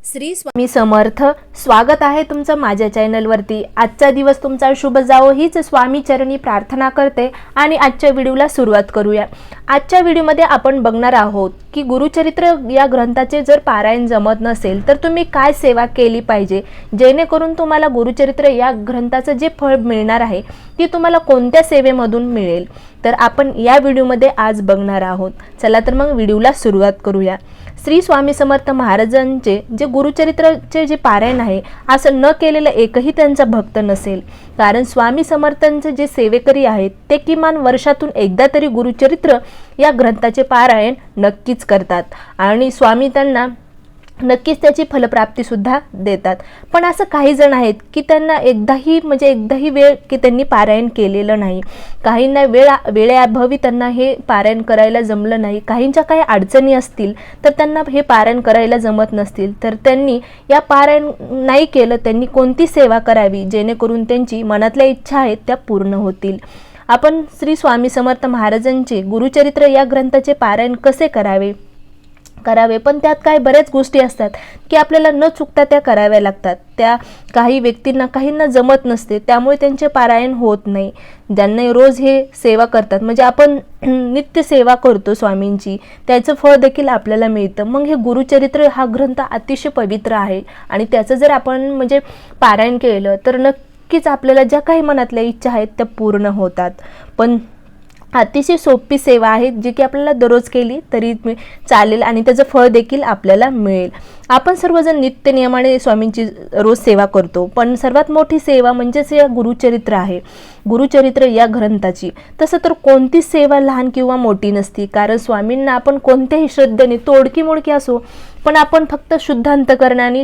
श्री स्वामी समर्थ. स्वागत आहे तुमचं माझ्या चॅनलवरती. आजचा दिवस तुमचा शुभ जावो हीच स्वामी चरणी प्रार्थना करते आणि आजच्या व्हिडिओला सुरुवात करूया. आजच्या व्हिडिओमध्ये आपण बघणार आहोत की गुरुचरित्र या ग्रंथाचे जर पारायण जमत नसेल तर तुम्ही काय सेवा केली पाहिजे, जेणेकरून तुम्हाला गुरुचरित्र या ग्रंथाचं जे फळ मिळणार आहे ती तुम्हाला कोणत्या सेवेमधून मिळेल, तर आपण या व्हिडिओमध्ये आज बघणार आहोत. चला तर मग व्हिडिओला सुरुवात करूया. श्री स्वामी समर्थ महाराजांचे जे गुरुचरित्राचे जे पारायण आहे असं न केलेलं एकही त्यांचा भक्त नसेल, कारण स्वामी समर्थांचे जे सेवेकरी आहेत ते किमान वर्षातून एकदा तरी गुरुचरित्र या ग्रंथाचे पारायण नक्कीच करतात आणि स्वामी त्यांना नक्कीच त्याची फलप्राप्ती सुद्धा देतात. पण असं काही जण आहेत की त्यांना एकदाही वेळ की त्यांनी पारायण केलेलं नाही. काहींना वेळेअभावी त्यांना हे पारायण करायला जमलं नाही, काहींच्या काही अडचणी असतील तर त्यांना हे पारायण करायला जमत नसतील, तर त्यांनी या पारायण नाही केलं, त्यांनी कोणती सेवा करावी जेणेकरून त्यांची मनातल्या इच्छा आहेत त्या पूर्ण होतील. आपण श्री स्वामी समर्थ महाराजांचे गुरुचरित्र या ग्रंथाचे पारायण कसे करावे, पण त्यात काही बऱ्याच गोष्टी असतात की आपल्याला न चुकता त्या कराव्या लागतात. त्या काहींना जमत नसते, त्यामुळे त्यांचे पारायण होत नाही. ज्यांना रोज हे सेवा करतात, म्हणजे आपण नित्य सेवा करतो स्वामींची, त्याचं फळ देखील आपल्याला मिळतं. मग हे गुरुचरित्र हा ग्रंथ अतिशय पवित्र आहे आणि त्याचं जर आपण पारायण केलं तर नक्कीच आपल्याला ज्या काही मनातल्या इच्छा आहेत त्या पूर्ण होतात. पण अतिशय सोपी सेवा आहे जी की आपल्याला दररोज केली तरी चालेल आणि त्याचं फळ देखील आपल्याला मिळेल. आपण सर्वजण नित्य नियमाने स्वामींची रोज सेवा करतो, पण सर्वात मोठी सेवा म्हणजेच या गुरुचरित्र आहे. गुरुचरित्र या ग्रंथाची तसं तर कोणतीच सेवा लहान किंवा मोठी नसती, कारण स्वामींना आपण कोणत्याही श्रद्धेने, तोडकी मोडकी असो, पण आपण फक्त शुद्ध अंतकरणाने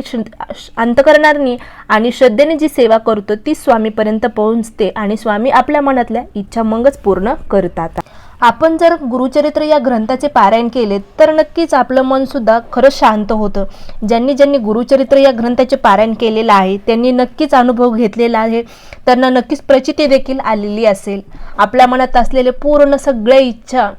आणि श्रद्धेने जी सेवा करतो ती स्वामीपर्यंत पोहोचते आणि स्वामी आपल्या मनातल्या इच्छा मगच पूर्ण करतात. आपण जर गुरुचरित्र या ग्रंथाचे पारायण केले तर नक्कीच आपलं मन सुद्धा खरंच शांत होतं. ज्यांनी गुरुचरित्र या ग्रंथाचे पारायण केलेलं आहे त्यांनी नक्कीच अनुभव घेतलेला आहे, त्यांना नक्कीच प्रचिती देखील आलेली असेल. आपल्या मनात असलेले पूर्ण सगळ्या इच्छा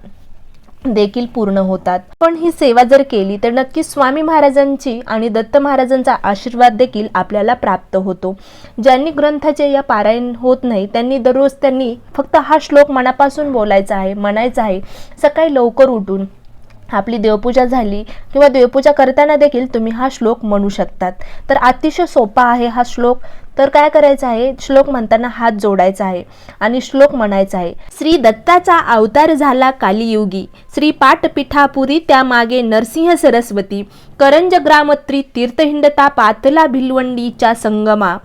देखील पूर्ण होतात. पण ही सेवा जर केली तर नक्कीच स्वामी महाराजांची आणि दत्त महाराजांचा आशीर्वाद देखील आपल्याला प्राप्त होतो. ज्यांनी ग्रंथाचे या पारायण होत नाही त्यांनी फक्त हा श्लोक मनापासून म्हणायचा आहे. सकाळी लवकर उठून आपली देवपूजा झाली किंवा देवपूजा करताना देखील तुम्ही हा श्लोक म्हणू शकतात. तर अतिशय सोपा आहे हा श्लोक. तर काय करायचं आहे, श्लोक म्हणताना हात जोडायचा आहे आणि श्लोक म्हणायचा आहे. श्री दत्ताचा अवतार झाला कालियुगी, श्री पाटपीठापुरी त्यामागे नरसिंह सरस्वती, करंज ग्रामत्री तीर्थहिंडता पातला भिलवंडीच्या संगमा,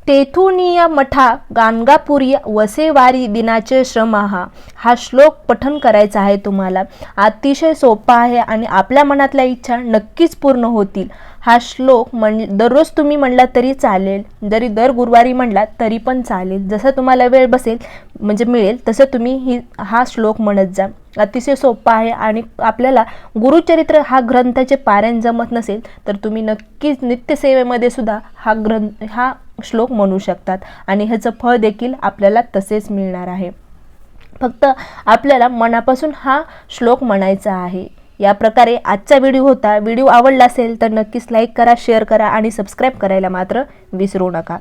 तेथुनिया मठा गाणगापुरी वसेवारी दिनाचे श्रमहा. हा श्लोक पठण करायचा आहे तुम्हाला. अतिशय सोपा आहे आणि आपल्या मनातल्या इच्छा नक्कीच पूर्ण होतील. हा श्लोक दररोज तुम्ही म्हणला तरी चालेल, जरी दर गुरुवारी म्हणला तरी पण चालेल. जसं तुम्हाला वेळ मिळेल तसं तुम्ही हा श्लोक म्हणत जा. अतिशय सोपा आहे आणि आपल्याला गुरुचरित्र हा ग्रंथाचे पारायण जमत नसेल तर तुम्ही नक्कीच नित्यसेवेमध्ये सुद्धा हा श्लोक म्हणू शकतात आणि ह्याचं फळ देखील आपल्याला तसेच मिळणार आहे. फक्त आपल्याला मनापासून हा श्लोक म्हणायचा आहे. या प्रकारे आजचा व्हिडिओ होता. व्हिडिओ आवडला असेल तर नक्कीच लाईक करा, शेअर करा आणि सबस्क्राईब करायला मात्र विसरू नका.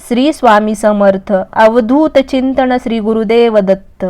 श्री स्वामी समर्थ. अवधूत चिंतन. श्री गुरुदेव दत्त.